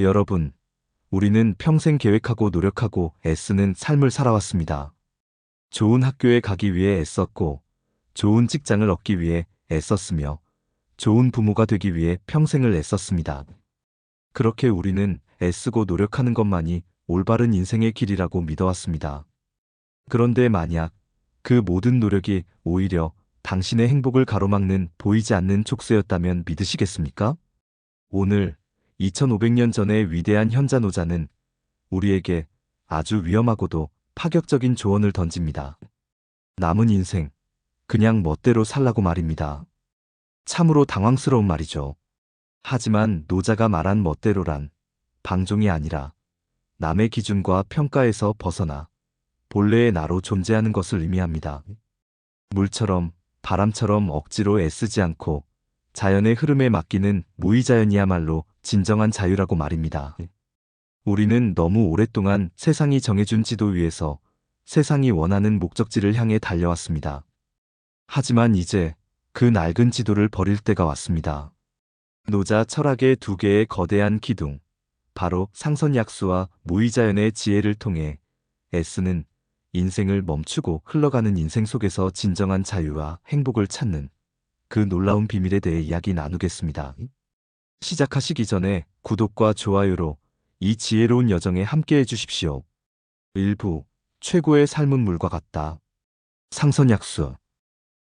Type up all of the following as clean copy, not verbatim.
여러분, 우리는 평생 계획하고 노력하고 애쓰는 삶을 살아왔습니다. 좋은 학교에 가기 위해 애썼고, 좋은 직장을 얻기 위해 애썼으며, 좋은 부모가 되기 위해 평생을 애썼습니다. 그렇게 우리는 애쓰고 노력하는 것만이 올바른 인생의 길이라고 믿어왔습니다. 그런데 만약 그 모든 노력이 오히려 당신의 행복을 가로막는 보이지 않는 촉수였다면 믿으시겠습니까? 오늘 2500년 전의 위대한 현자노자는 우리에게 아주 위험하고도 파격적인 조언을 던집니다. 남은 인생, 그냥 멋대로 살라고 말입니다. 참으로 당황스러운 말이죠. 하지만 노자가 말한 멋대로란 방종이 아니라 남의 기준과 평가에서 벗어나 본래의 나로 존재하는 것을 의미합니다. 물처럼 바람처럼 억지로 애쓰지 않고 자연의 흐름에 맡기는 무의자연이야말로 진정한 자유라고 말입니다. 우리는 너무 오랫동안 세상이 정해준 지도 위에서 세상이 원하는 목적지를 향해 달려왔습니다. 하지만 이제 그 낡은 지도를 버릴 때가 왔습니다. 노자 철학의 두 개의 거대한 기둥, 바로 상선약수와 무의자연의 지혜를 통해 애쓰는 인생을 멈추고 흘러가는 인생 속에서 진정한 자유와 행복을 찾는 그 놀라운 비밀에 대해 이야기 나누겠습니다. 시작하시기 전에 구독과 좋아요로 이 지혜로운 여정에 함께해 주십시오. 일부 최고의 삶은 물과 같다. 상선약수.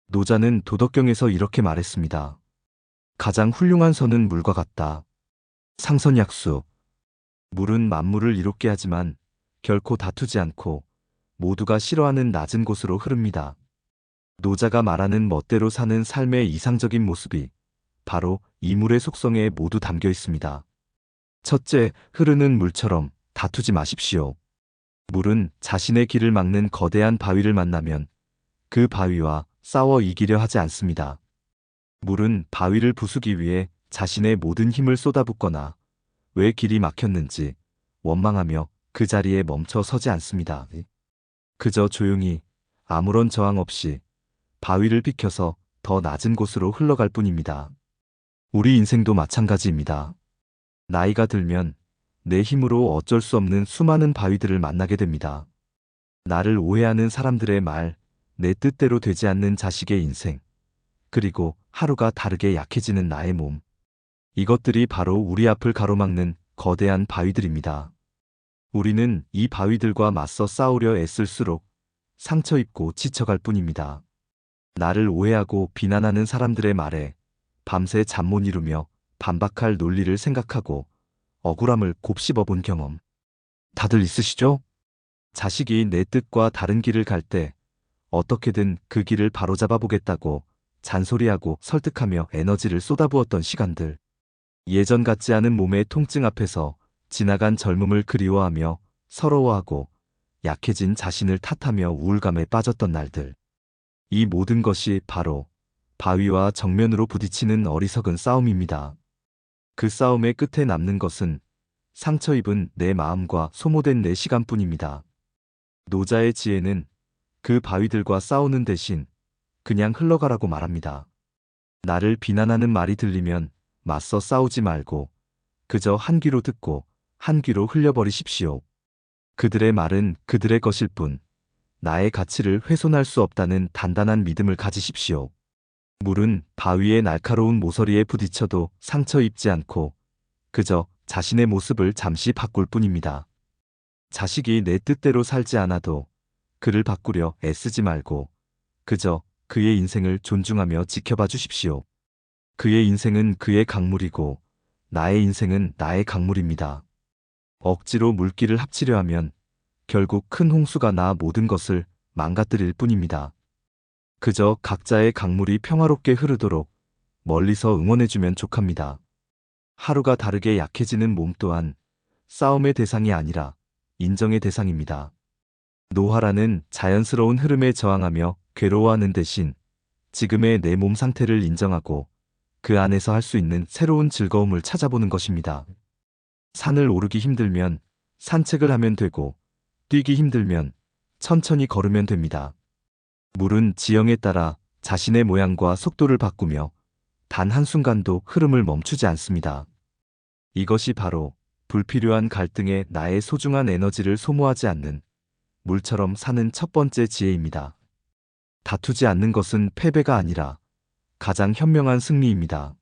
노자는 도덕경에서 이렇게 말했습니다. 가장 훌륭한 선은 물과 같다. 상선약수. 물은 만물을 이롭게 하지만 결코 다투지 않고 모두가 싫어하는 낮은 곳으로 흐릅니다. 노자가 말하는 멋대로 사는 삶의 이상적인 모습이 바로 이 물의 속성에 모두 담겨 있습니다. 첫째, 흐르는 물처럼 다투지 마십시오. 물은 자신의 길을 막는 거대한 바위를 만나면 그 바위와 싸워 이기려 하지 않습니다. 물은 바위를 부수기 위해 자신의 모든 힘을 쏟아붓거나 왜 길이 막혔는지 원망하며 그 자리에 멈춰 서지 않습니다. 그저 조용히 아무런 저항 없이 바위를 비켜서 더 낮은 곳으로 흘러갈 뿐입니다. 우리 인생도 마찬가지입니다. 나이가 들면 내 힘으로 어쩔 수 없는 수많은 바위들을 만나게 됩니다. 나를 오해하는 사람들의 말, 내 뜻대로 되지 않는 자식의 인생, 그리고 하루가 다르게 약해지는 나의 몸. 이것들이 바로 우리 앞을 가로막는 거대한 바위들입니다. 우리는 이 바위들과 맞서 싸우려 애쓸수록 상처 입고 지쳐갈 뿐입니다. 나를 오해하고 비난하는 사람들의 말에 밤새 잠 못 이루며 반박할 논리를 생각하고 억울함을 곱씹어 본 경험 다들 있으시죠? 자식이 내 뜻과 다른 길을 갈 때 어떻게든 그 길을 바로잡아 보겠다고 잔소리하고 설득하며 에너지를 쏟아부었던 시간들. 예전 같지 않은 몸의 통증 앞에서 지나간 젊음을 그리워하며 서러워하고 약해진 자신을 탓하며 우울감에 빠졌던 날들. 이 모든 것이 바로 바위와 정면으로 부딪히는 어리석은 싸움입니다. 그 싸움의 끝에 남는 것은 상처 입은 내 마음과 소모된 내 시간뿐입니다. 노자의 지혜는 그 바위들과 싸우는 대신 그냥 흘러가라고 말합니다. 나를 비난하는 말이 들리면 맞서 싸우지 말고 그저 한 귀로 듣고 한 귀로 흘려버리십시오. 그들의 말은 그들의 것일 뿐 나의 가치를 훼손할 수 없다는 단단한 믿음을 가지십시오. 물은 바위의 날카로운 모서리에 부딪혀도 상처 입지 않고 그저 자신의 모습을 잠시 바꿀 뿐입니다. 자식이 내 뜻대로 살지 않아도 그를 바꾸려 애쓰지 말고 그저 그의 인생을 존중하며 지켜봐 주십시오. 그의 인생은 그의 강물이고 나의 인생은 나의 강물입니다. 억지로 물길을 합치려 하면 결국 큰 홍수가 나 모든 것을 망가뜨릴 뿐입니다. 그저 각자의 강물이 평화롭게 흐르도록 멀리서 응원해주면 족합니다. 하루가 다르게 약해지는 몸 또한 싸움의 대상이 아니라 인정의 대상입니다. 노화라는 자연스러운 흐름에 저항하며 괴로워하는 대신 지금의 내 몸 상태를 인정하고 그 안에서 할 수 있는 새로운 즐거움을 찾아보는 것입니다. 산을 오르기 힘들면 산책을 하면 되고 뛰기 힘들면 천천히 걸으면 됩니다. 물은 지형에 따라 자신의 모양과 속도를 바꾸며 단 한순간도 흐름을 멈추지 않습니다. 이것이 바로 불필요한 갈등에 나의 소중한 에너지를 소모하지 않는 물처럼 사는 첫 번째 지혜입니다. 다투지 않는 것은 패배가 아니라 가장 현명한 승리입니다.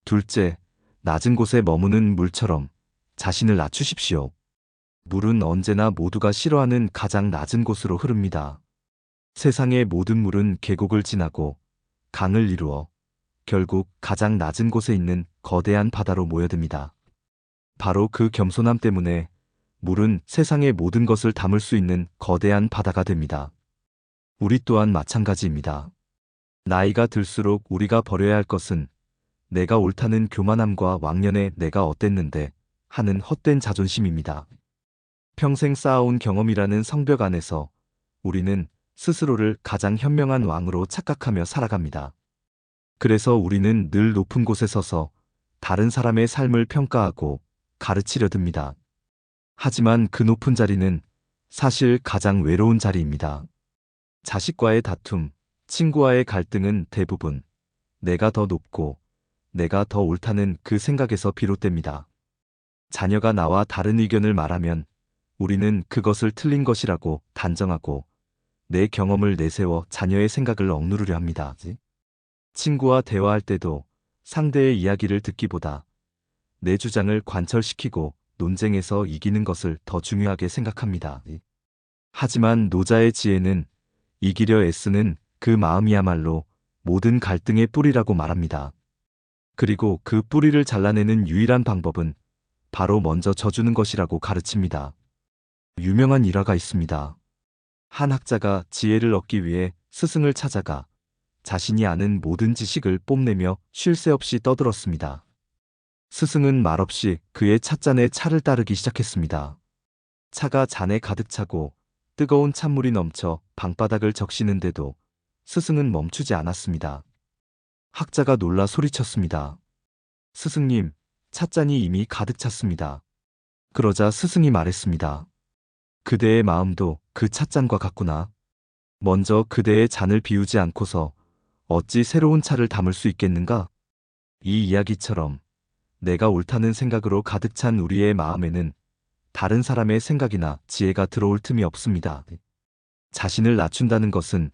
둘째, 낮은 곳에 머무는 물처럼 자신을 낮추십시오. 물은 언제나 모두가 싫어하는 가장 낮은 곳으로 흐릅니다. 세상의 모든 물은 계곡을 지나고 강을 이루어 결국 가장 낮은 곳에 있는 거대한 바다로 모여듭니다. 바로 그 겸손함 때문에 물은 세상의 모든 것을 담을 수 있는 거대한 바다가 됩니다. 우리 또한 마찬가지입니다. 나이가 들수록 우리가 버려야 할 것은 내가 옳다는 교만함과 왕년에 내가 어땠는데 하는 헛된 자존심입니다. 평생 쌓아온 경험이라는 성벽 안에서 우리는 스스로를 가장 현명한 왕으로 착각하며 살아갑니다. 그래서 우리는 늘 높은 곳에 서서 다른 사람의 삶을 평가하고 가르치려 듭니다. 하지만 그 높은 자리는 사실 가장 외로운 자리입니다. 자식과의 다툼, 친구와의 갈등은 대부분 내가 더 높고 내가 더 옳다는 그 생각에서 비롯됩니다. 자녀가 나와 다른 의견을 말하면 우리는 그것을 틀린 것이라고 단정하고 내 경험을 내세워 자녀의 생각을 억누르려 합니다. 친구와 대화할 때도 상대의 이야기를 듣기보다 내 주장을 관철시키고 논쟁에서 이기는 것을 더 중요하게 생각합니다. 하지만 노자의 지혜는 이기려 애쓰는 그 마음이야말로 모든 갈등의 뿌리라고 말합니다. 그리고 그 뿌리를 잘라내는 유일한 방법은 바로 먼저 져주는 것이라고 가르칩니다. 유명한 일화가 있습니다. 한 학자가 지혜를 얻기 위해 스승을 찾아가 자신이 아는 모든 지식을 뽐내며 쉴 새 없이 떠들었습니다. 스승은 말없이 그의 찻잔에 차를 따르기 시작했습니다. 차가 잔에 가득 차고 뜨거운 찬물이 넘쳐 방바닥을 적시는데도 스승은 멈추지 않았습니다. 학자가 놀라 소리쳤습니다. 스승님, 찻잔이 이미 가득 찼습니다. 그러자 스승이 말했습니다. 그대의 마음도 그 찻잔과 같구나. 먼저 그대의 잔을 비우지 않고서 어찌 새로운 차를 담을 수 있겠는가? 이 이야기처럼 내가 옳다는 생각으로 가득 찬 우리의 마음에는 다른 사람의 생각이나 지혜가 들어올 틈이 없습니다. 자신을 낮춘다는 것은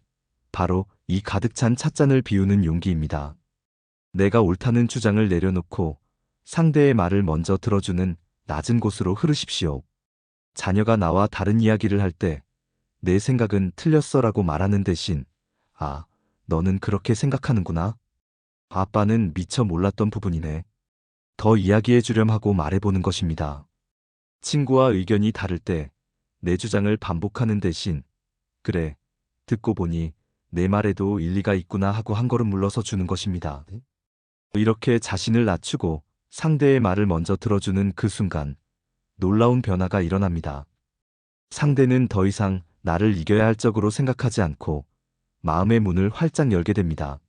바로 이 가득 찬 찻잔을 비우는 용기입니다. 내가 옳다는 주장을 내려놓고 상대의 말을 먼저 들어주는 낮은 곳으로 흐르십시오. 자녀가 나와 다른 이야기를 할 때 내 생각은 틀렸어라고 말하는 대신 아, 너는 그렇게 생각하는구나. 아빠는 미처 몰랐던 부분이네. 더 이야기해 주렴 하고 말해보는 것입니다. 친구와 의견이 다를 때 내 주장을 반복하는 대신 그래, 듣고 보니 내 말에도 일리가 있구나 하고 한 걸음 물러서 주는 것입니다. 이렇게 자신을 낮추고 상대의 말을 먼저 들어주는 그 순간 놀라운 변화가 일어납니다. 상대는 더 이상 나를 이겨야 할 적으로 생각하지 않고 마음의 문을 활짝 열게 됩니다.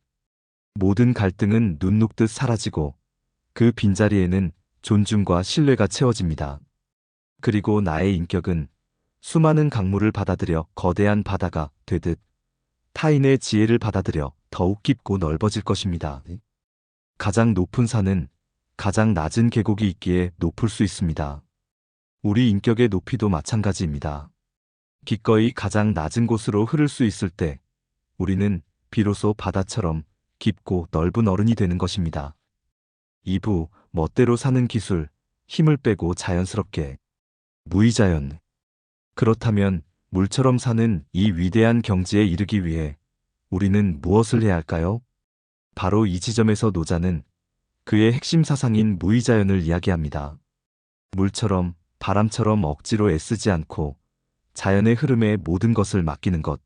모든 갈등은 눈 녹듯 사라지고 그 빈자리에는 존중과 신뢰가 채워집니다. 그리고 나의 인격은 수많은 강물을 받아들여 거대한 바다가 되듯 타인의 지혜를 받아들여 더욱 깊고 넓어질 것입니다. 가장 높은 산은 가장 낮은 계곡이 있기에 높을 수 있습니다. 우리 인격의 높이도 마찬가지입니다. 기꺼이 가장 낮은 곳으로 흐를 수 있을 때 우리는 비로소 바다처럼 깊고 넓은 어른이 되는 것입니다. 2부 멋대로 사는 기술, 힘을 빼고 자연스럽게. 무의자연. 그렇다면 물처럼 사는 이 위대한 경지에 이르기 위해 우리는 무엇을 해야 할까요? 바로 이 지점에서 노자는 그의 핵심 사상인 무의자연을 이야기합니다. 물처럼 바람처럼 억지로 애쓰지 않고 자연의 흐름에 모든 것을 맡기는 것.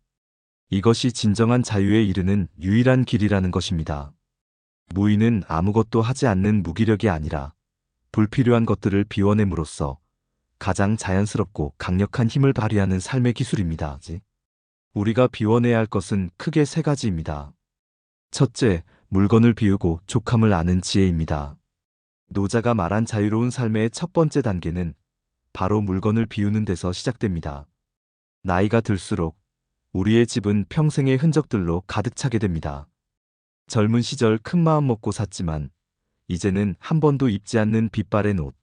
이것이 진정한 자유에 이르는 유일한 길이라는 것입니다. 무의는 아무것도 하지 않는 무기력이 아니라 불필요한 것들을 비워냄으로써 가장 자연스럽고 강력한 힘을 발휘하는 삶의 기술입니다. 우리가 비워내야 할 것은 크게 세 가지입니다. 첫째, 물건을 비우고 족함을 아는 지혜입니다. 노자가 말한 자유로운 삶의 첫 번째 단계는 바로 물건을 비우는 데서 시작됩니다. 나이가 들수록 우리의 집은 평생의 흔적들로 가득 차게 됩니다. 젊은 시절 큰 마음 먹고 샀지만 이제는 한 번도 입지 않는 빛바랜 옷,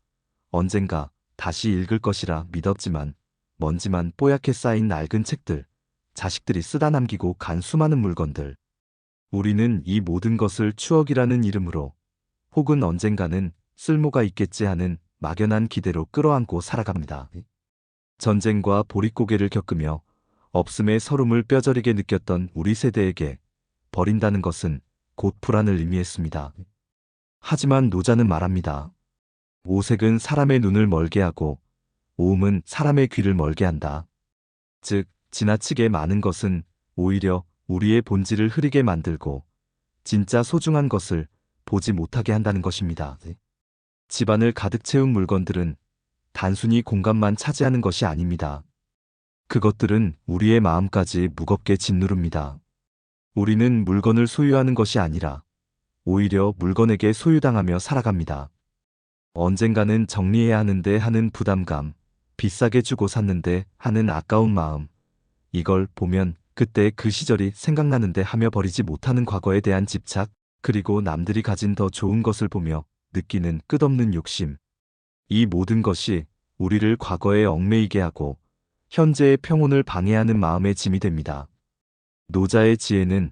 언젠가 다시 읽을 것이라 믿었지만 먼지만 뽀얗게 쌓인 낡은 책들, 자식들이 쓰다 남기고 간 수많은 물건들. 우리는 이 모든 것을 추억이라는 이름으로 혹은 언젠가는 쓸모가 있겠지 하는 막연한 기대로 끌어안고 살아갑니다. 전쟁과 보릿고개를 겪으며 없음의 서름을 뼈저리게 느꼈던 우리 세대에게 버린다는 것은 곧 불안을 의미했습니다. 하지만 노자는 말합니다. 오색은 사람의 눈을 멀게 하고 오음은 사람의 귀를 멀게 한다. 즉, 지나치게 많은 것은 오히려 우리의 본질을 흐리게 만들고 진짜 소중한 것을 보지 못하게 한다는 것입니다. 집안을 가득 채운 물건들은 단순히 공간만 차지하는 것이 아닙니다. 그것들은 우리의 마음까지 무겁게 짓누릅니다. 우리는 물건을 소유하는 것이 아니라 오히려 물건에게 소유당하며 살아갑니다. 언젠가는 정리해야 하는데 하는 부담감, 비싸게 주고 샀는데 하는 아까운 마음, 이걸 보면 그때 그 시절이 생각나는데 하며 버리지 못하는 과거에 대한 집착, 그리고 남들이 가진 더 좋은 것을 보며 느끼는 끝없는 욕심. 이 모든 것이 우리를 과거에 얽매이게 하고 현재의 평온을 방해하는 마음의 짐이 됩니다. 노자의 지혜는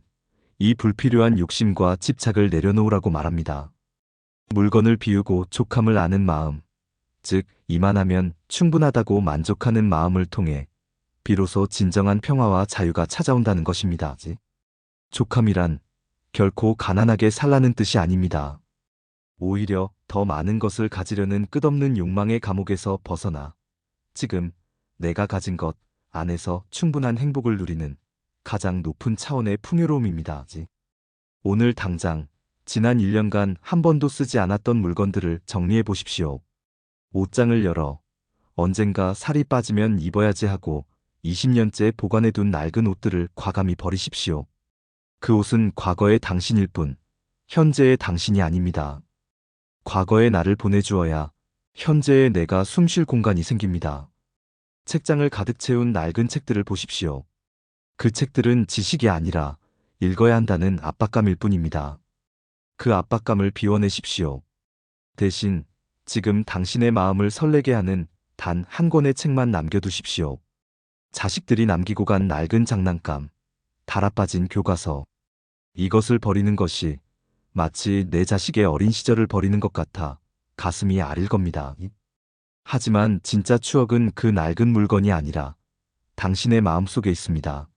이 불필요한 욕심과 집착을 내려놓으라고 말합니다. 물건을 비우고 족함을 아는 마음, 즉 이만하면 충분하다고 만족하는 마음을 통해 비로소 진정한 평화와 자유가 찾아온다는 것입니다. 족함이란 결코 가난하게 살라는 뜻이 아닙니다. 오히려 더 많은 것을 가지려는 끝없는 욕망의 감옥에서 벗어나 지금 내가 가진 것 안에서 충분한 행복을 누리는 가장 높은 차원의 풍요로움입니다. 오늘 당장 지난 1년간 한 번도 쓰지 않았던 물건들을 정리해 보십시오. 옷장을 열어 언젠가 살이 빠지면 입어야지 하고 20년째 보관해둔 낡은 옷들을 과감히 버리십시오. 그 옷은 과거의 당신일 뿐 현재의 당신이 아닙니다. 과거의 나를 보내주어야 현재의 내가 숨쉴 공간이 생깁니다. 책장을 가득 채운 낡은 책들을 보십시오. 그 책들은 지식이 아니라 읽어야 한다는 압박감일 뿐입니다. 그 압박감을 비워내십시오. 대신 지금 당신의 마음을 설레게 하는 단 한 권의 책만 남겨두십시오. 자식들이 남기고 간 낡은 장난감, 달아빠진 교과서. 이것을 버리는 것이 마치 내 자식의 어린 시절을 버리는 것 같아 가슴이 아릴 겁니다. 하지만 진짜 추억은 그 낡은 물건이 아니라 당신의 마음속에 있습니다.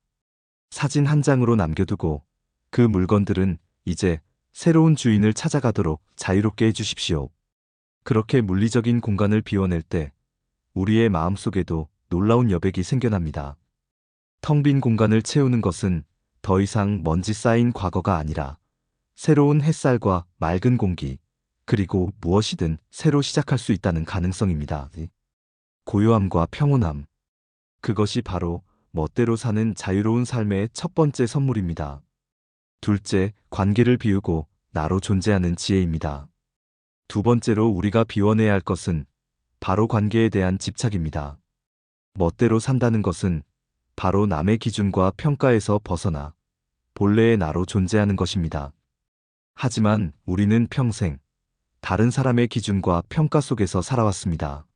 사진 한 장으로 남겨두고 그 물건들은 이제 새로운 주인을 찾아가도록 자유롭게 해주십시오. 그렇게 물리적인 공간을 비워낼 때 우리의 마음속에도 놀라운 여백이 생겨납니다. 텅 빈 공간을 채우는 것은 더 이상 먼지 쌓인 과거가 아니라 새로운 햇살과 맑은 공기, 그리고 무엇이든 새로 시작할 수 있다는 가능성입니다. 고요함과 평온함. 그것이 바로 멋대로 사는 자유로운 삶의 첫 번째 선물입니다. 둘째, 관계를 비우고 나로 존재하는 지혜입니다. 두 번째로 우리가 비워내야 할 것은 바로 관계에 대한 집착입니다. 멋대로 산다는 것은 바로 남의 기준과 평가에서 벗어나 본래의 나로 존재하는 것입니다. 하지만 우리는 평생 다른 사람의 기준과 평가 속에서 살아왔습니다.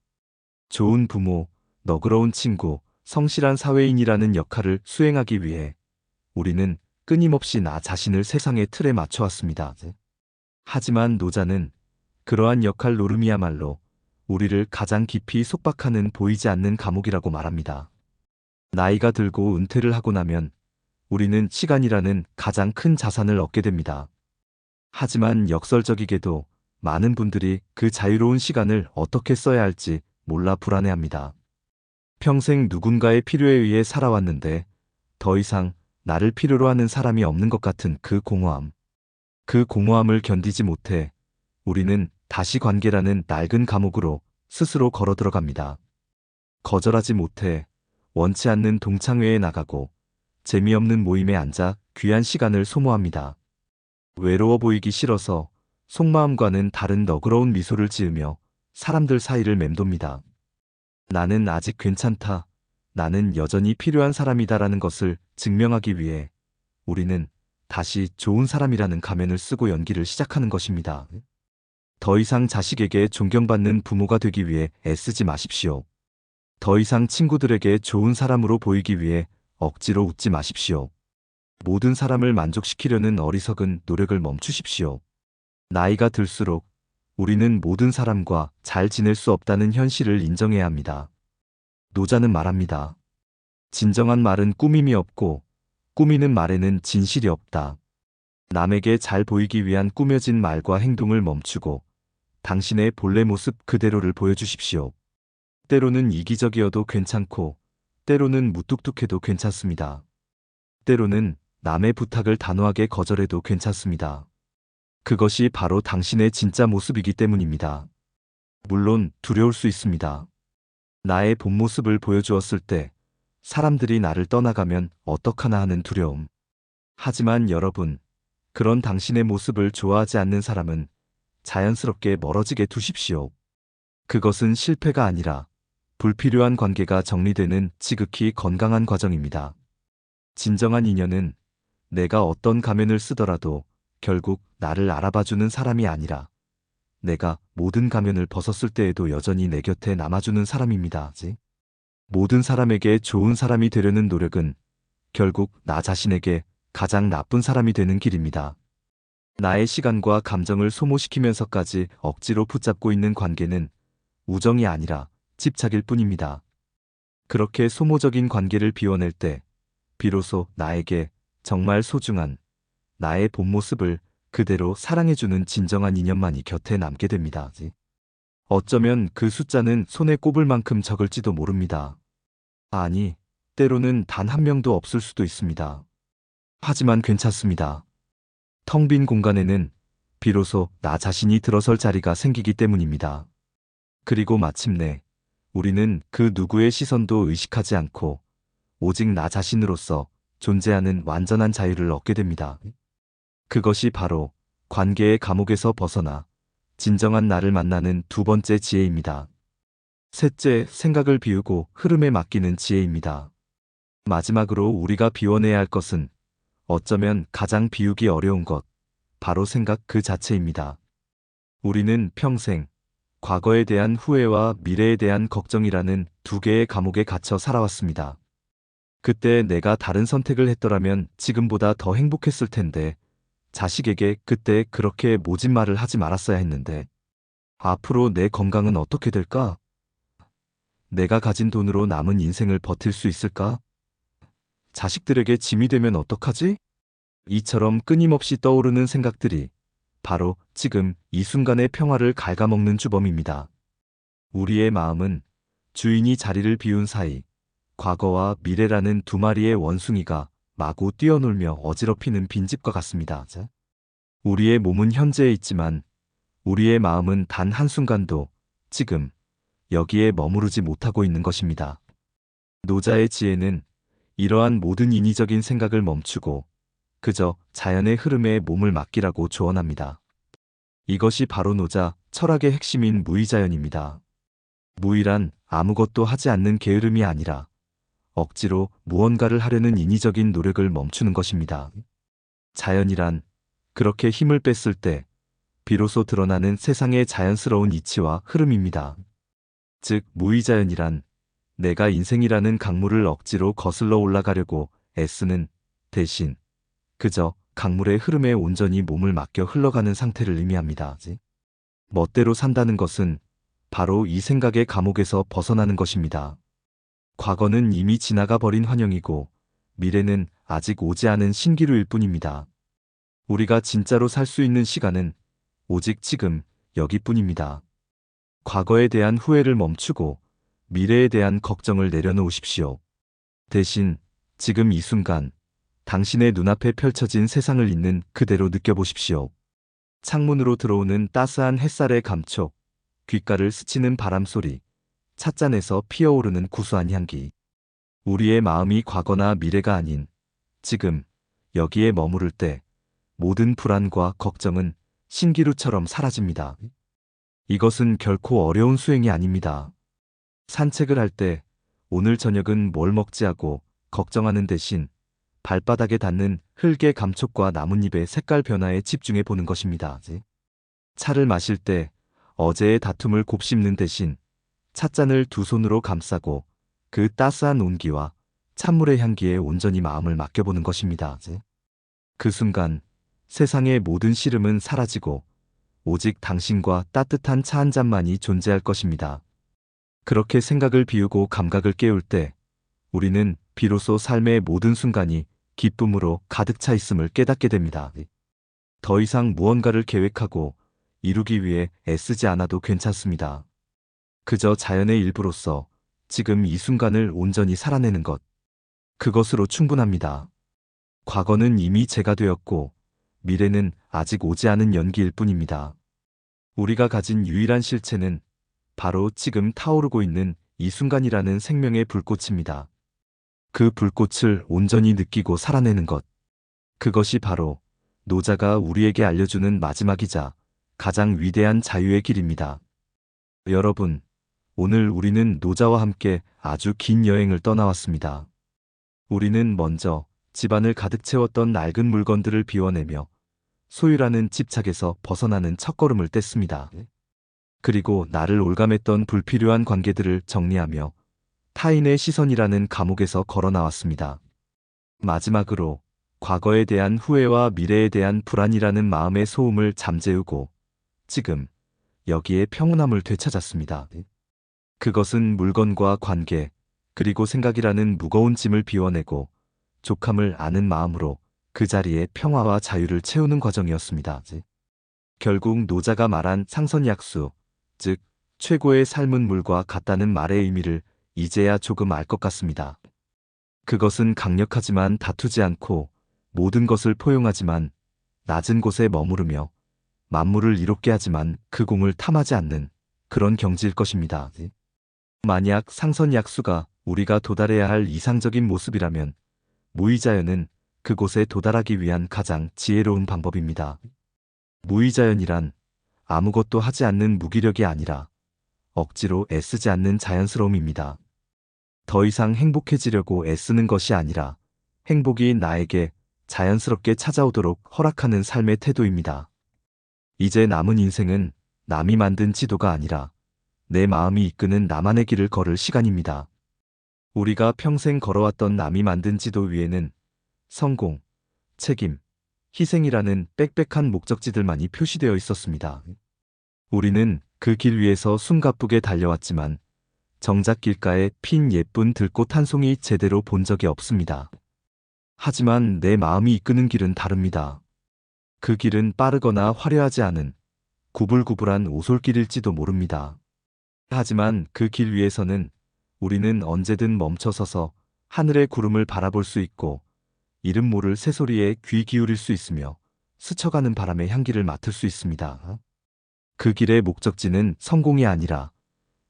좋은 부모, 너그러운 친구, 성실한 사회인이라는 역할을 수행하기 위해 우리는 끊임없이 나 자신을 세상의 틀에 맞춰왔습니다. 하지만 노자는 그러한 역할 노름이야말로 우리를 가장 깊이 속박하는 보이지 않는 감옥이라고 말합니다. 나이가 들고 은퇴를 하고 나면 우리는 시간이라는 가장 큰 자산을 얻게 됩니다. 하지만 역설적이게도 많은 분들이 그 자유로운 시간을 어떻게 써야 할지 몰라 불안해합니다. 평생 누군가의 필요에 의해 살아왔는데 더 이상 나를 필요로 하는 사람이 없는 것 같은 그 공허함. 그 공허함을 견디지 못해 우리는 다시 관계라는 낡은 감옥으로 스스로 걸어 들어갑니다. 거절하지 못해 원치 않는 동창회에 나가고 재미없는 모임에 앉아 귀한 시간을 소모합니다. 외로워 보이기 싫어서 속마음과는 다른 너그러운 미소를 지으며 사람들 사이를 맴돕니다. 나는 아직 괜찮다. 나는 여전히 필요한 사람이다라는 것을 증명하기 위해 우리는 다시 좋은 사람이라는 가면을 쓰고 연기를 시작하는 것입니다. 더 이상 자식에게 존경받는 부모가 되기 위해 애쓰지 마십시오. 더 이상 친구들에게 좋은 사람으로 보이기 위해 억지로 웃지 마십시오. 모든 사람을 만족시키려는 어리석은 노력을 멈추십시오. 나이가 들수록 우리는 모든 사람과 잘 지낼 수 없다는 현실을 인정해야 합니다. 노자는 말합니다. 진정한 말은 꾸밈이 없고 꾸미는 말에는 진실이 없다. 남에게 잘 보이기 위한 꾸며진 말과 행동을 멈추고 당신의 본래 모습 그대로를 보여주십시오. 때로는 이기적이어도 괜찮고 때로는 무뚝뚝해도 괜찮습니다. 때로는 남의 부탁을 단호하게 거절해도 괜찮습니다. 그것이 바로 당신의 진짜 모습이기 때문입니다. 물론 두려울 수 있습니다. 나의 본 모습을 보여주었을 때 사람들이 나를 떠나가면 어떡하나 하는 두려움. 하지만 여러분, 그런 당신의 모습을 좋아하지 않는 사람은 자연스럽게 멀어지게 두십시오. 그것은 실패가 아니라 불필요한 관계가 정리되는 지극히 건강한 과정입니다. 진정한 인연은 내가 어떤 가면을 쓰더라도 결국 나를 알아봐주는 사람이 아니라 내가 모든 가면을 벗었을 때에도 여전히 내 곁에 남아주는 사람입니다. 모든 사람에게 좋은 사람이 되려는 노력은 결국 나 자신에게 가장 나쁜 사람이 되는 길입니다. 나의 시간과 감정을 소모시키면서까지 억지로 붙잡고 있는 관계는 우정이 아니라 집착일 뿐입니다. 그렇게 소모적인 관계를 비워낼 때 비로소 나에게 정말 소중한 나의 본 모습을 그대로 사랑해주는 진정한 인연만이 곁에 남게 됩니다. 어쩌면 그 숫자는 손에 꼽을 만큼 적을지도 모릅니다. 아니, 때로는 단 한 명도 없을 수도 있습니다. 하지만 괜찮습니다. 텅 빈 공간에는 비로소 나 자신이 들어설 자리가 생기기 때문입니다. 그리고 마침내 우리는 그 누구의 시선도 의식하지 않고 오직 나 자신으로서 존재하는 완전한 자유를 얻게 됩니다. 그것이 바로 관계의 감옥에서 벗어나 진정한 나를 만나는 두 번째 지혜입니다. 셋째, 생각을 비우고 흐름에 맡기는 지혜입니다. 마지막으로 우리가 비워내야 할 것은 어쩌면 가장 비우기 어려운 것, 바로 생각 그 자체입니다. 우리는 평생 과거에 대한 후회와 미래에 대한 걱정이라는 두 개의 감옥에 갇혀 살아왔습니다. 그때 내가 다른 선택을 했더라면 지금보다 더 행복했을 텐데, 자식에게 그때 그렇게 모진 말을 하지 말았어야 했는데, 앞으로 내 건강은 어떻게 될까? 내가 가진 돈으로 남은 인생을 버틸 수 있을까? 자식들에게 짐이 되면 어떡하지? 이처럼 끊임없이 떠오르는 생각들이 바로 지금 이 순간의 평화를 갉아먹는 주범입니다. 우리의 마음은 주인이 자리를 비운 사이 과거와 미래라는 두 마리의 원숭이가 마구 뛰어놀며 어지럽히는 빈집과 같습니다. 우리의 몸은 현재에 있지만 우리의 마음은 단 한순간도 지금 여기에 머무르지 못하고 있는 것입니다. 노자의 지혜는 이러한 모든 인위적인 생각을 멈추고 그저 자연의 흐름에 몸을 맡기라고 조언합니다. 이것이 바로 노자 철학의 핵심인 무의자연입니다. 무의란 아무것도 하지 않는 게으름이 아니라 억지로 무언가를 하려는 인위적인 노력을 멈추는 것입니다. 자연이란 그렇게 힘을 뺐을 때 비로소 드러나는 세상의 자연스러운 이치와 흐름입니다. 즉 무의자연이란 내가 인생이라는 강물을 억지로 거슬러 올라가려고 애쓰는 대신 그저 강물의 흐름에 온전히 몸을 맡겨 흘러가는 상태를 의미합니다. 멋대로 산다는 것은 바로 이 생각의 감옥에서 벗어나는 것입니다. 과거는 이미 지나가 버린 환영이고 미래는 아직 오지 않은 신기루일 뿐입니다. 우리가 진짜로 살 수 있는 시간은 오직 지금 여기뿐입니다. 과거에 대한 후회를 멈추고 미래에 대한 걱정을 내려놓으십시오. 대신 지금 이 순간 당신의 눈앞에 펼쳐진 세상을 있는 그대로 느껴보십시오. 창문으로 들어오는 따스한 햇살의 감촉, 귓가를 스치는 바람 소리, 찻잔에서 피어오르는 구수한 향기. 우리의 마음이 과거나 미래가 아닌 지금 여기에 머무를 때 모든 불안과 걱정은 신기루처럼 사라집니다. 이것은 결코 어려운 수행이 아닙니다. 산책을 할 때 오늘 저녁은 뭘 먹지 하고 걱정하는 대신 발바닥에 닿는 흙의 감촉과 나뭇잎의 색깔 변화에 집중해 보는 것입니다. 차를 마실 때 어제의 다툼을 곱씹는 대신 찻잔을 두 손으로 감싸고 그 따스한 온기와 찬물의 향기에 온전히 마음을 맡겨보는 것입니다. 그 순간 세상의 모든 시름은 사라지고 오직 당신과 따뜻한 차 한 잔만이 존재할 것입니다. 그렇게 생각을 비우고 감각을 깨울 때 우리는 비로소 삶의 모든 순간이 기쁨으로 가득 차 있음을 깨닫게 됩니다. 더 이상 무언가를 계획하고 이루기 위해 애쓰지 않아도 괜찮습니다. 그저 자연의 일부로서 지금 이 순간을 온전히 살아내는 것, 그것으로 충분합니다. 과거는 이미 제가 되었고 미래는 아직 오지 않은 연기일 뿐입니다. 우리가 가진 유일한 실체는 바로 지금 타오르고 있는 이 순간이라는 생명의 불꽃입니다. 그 불꽃을 온전히 느끼고 살아내는 것, 그것이 바로 노자가 우리에게 알려주는 마지막이자 가장 위대한 자유의 길입니다. 여러분, 오늘 우리는 노자와 함께 아주 긴 여행을 떠나왔습니다. 우리는 먼저 집안을 가득 채웠던 낡은 물건들을 비워내며 소유라는 집착에서 벗어나는 첫걸음을 뗐습니다. 그리고 나를 올감했던 불필요한 관계들을 정리하며 타인의 시선이라는 감옥에서 걸어 나왔습니다. 마지막으로 과거에 대한 후회와 미래에 대한 불안이라는 마음의 소음을 잠재우고 지금 여기에 평온함을 되찾았습니다. 그것은 물건과 관계, 그리고 생각이라는 무거운 짐을 비워내고 족함을 아는 마음으로 그 자리에 평화와 자유를 채우는 과정이었습니다. 결국 노자가 말한 상선약수, 즉 최고의 삶은 물과 같다는 말의 의미를 이제야 조금 알 것 같습니다. 그것은 강력하지만 다투지 않고 모든 것을 포용하지만 낮은 곳에 머무르며 만물을 이롭게 하지만 그 공을 탐하지 않는 그런 경지일 것입니다. 만약 상선약수가 우리가 도달해야 할 이상적인 모습이라면 무의자연은 그곳에 도달하기 위한 가장 지혜로운 방법입니다. 무의자연이란 아무것도 하지 않는 무기력이 아니라 억지로 애쓰지 않는 자연스러움입니다. 더 이상 행복해지려고 애쓰는 것이 아니라 행복이 나에게 자연스럽게 찾아오도록 허락하는 삶의 태도입니다. 이제 남은 인생은 남이 만든 지도가 아니라 내 마음이 이끄는 나만의 길을 걸을 시간입니다. 우리가 평생 걸어왔던 남이 만든 지도 위에는 성공, 책임, 희생이라는 빽빽한 목적지들만이 표시되어 있었습니다. 우리는 그 길 위에서 숨가쁘게 달려왔지만 정작 길가에 핀 예쁜 들꽃 한 송이 제대로 본 적이 없습니다. 하지만 내 마음이 이끄는 길은 다릅니다. 그 길은 빠르거나 화려하지 않은 구불구불한 오솔길일지도 모릅니다. 하지만 그 길 위에서는 우리는 언제든 멈춰서서 하늘의 구름을 바라볼 수 있고 이름 모를 새소리에 귀 기울일 수 있으며 스쳐가는 바람의 향기를 맡을 수 있습니다. 그 길의 목적지는 성공이 아니라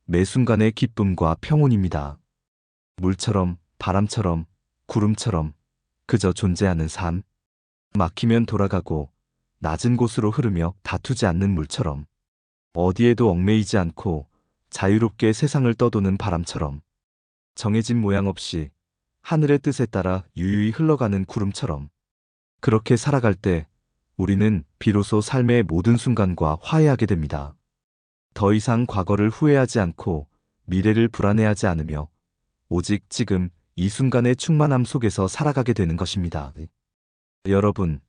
매 순간의 기쁨과 평온입니다. 물처럼, 바람처럼, 구름처럼 그저 존재하는 삶. 막히면 돌아가고 낮은 곳으로 흐르며 다투지 않는 물처럼 어디에도 얽매이지 않고 자유롭게 세상을 떠도는 바람처럼 정해진 모양 없이 하늘의 뜻에 따라 유유히 흘러가는 구름처럼 그렇게 살아갈 때 우리는 비로소 삶의 모든 순간과 화해하게 됩니다. 더 이상 과거를 후회하지 않고 미래를 불안해하지 않으며 오직 지금 이 순간의 충만함 속에서 살아가게 되는 것입니다. 여러분,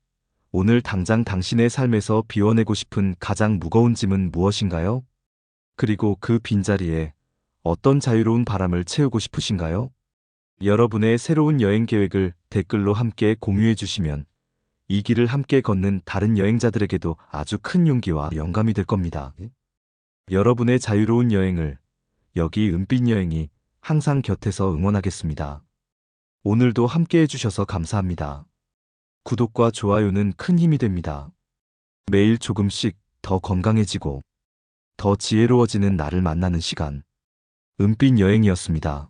오늘 당장 당신의 삶에서 비워내고 싶은 가장 무거운 짐은 무엇인가요? 그리고 그 빈자리에 어떤 자유로운 바람을 채우고 싶으신가요? 여러분의 새로운 여행 계획을 댓글로 함께 공유해 주시면 이 길을 함께 걷는 다른 여행자들에게도 아주 큰 용기와 영감이 될 겁니다. 여러분의 자유로운 여행을 여기 은빛 여행이 항상 곁에서 응원하겠습니다. 오늘도 함께 해주셔서 감사합니다. 구독과 좋아요는 큰 힘이 됩니다. 매일 조금씩 더 건강해지고 더 지혜로워지는 나를 만나는 시간. 은빛 여행이었습니다.